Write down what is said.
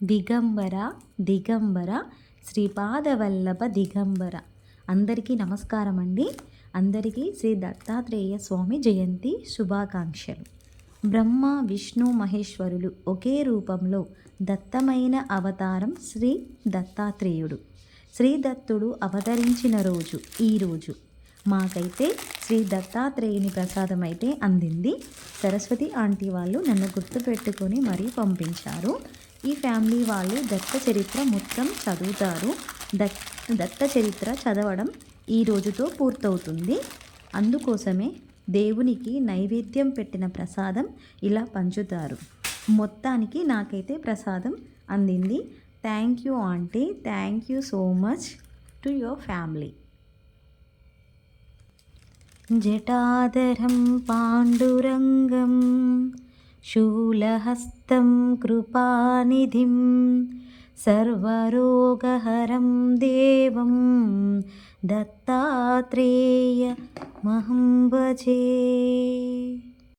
దిగంబర దిగంబర శ్రీపాదవల్లభ దిగంబర. అందరికీ నమస్కారం అండి. అందరికీ శ్రీ దత్తాత్రేయ స్వామి జయంతి శుభాకాంక్షలు. బ్రహ్మ విష్ణు మహేశ్వరులు ఒకే రూపంలో దత్తమైన అవతారం శ్రీ దత్తాత్రేయుడు. శ్రీ దత్తుడు అవతరించిన రోజు ఈరోజు. మాకైతే శ్రీ దత్తాత్రేయుని ప్రసాదం అయితే అందింది. సరస్వతి ఆంటీ వాళ్ళు నన్ను గుర్తుపెట్టుకొని మరీ పంపించారు. ఈ ఫ్యామిలీ వాళ్ళు దత్త చరిత్ర మొత్తం చదువుతారు. దత్త చరిత్ర చదవడం ఈ రోజుతో పూర్తవుతుంది. అందుకోసమే దేవునికి నైవేద్యం పెట్టిన ప్రసాదం ఇలా పంచుతారు. మొత్తానికి నాకైతే ప్రసాదం అందింది. Thank you aunty, thank you so much to your family. జటాధరం పాండురంగం శూలహస్తం కృపానిధిం సర్వరోగహరం దేవం దత్తాత్రేయ మహం భజే.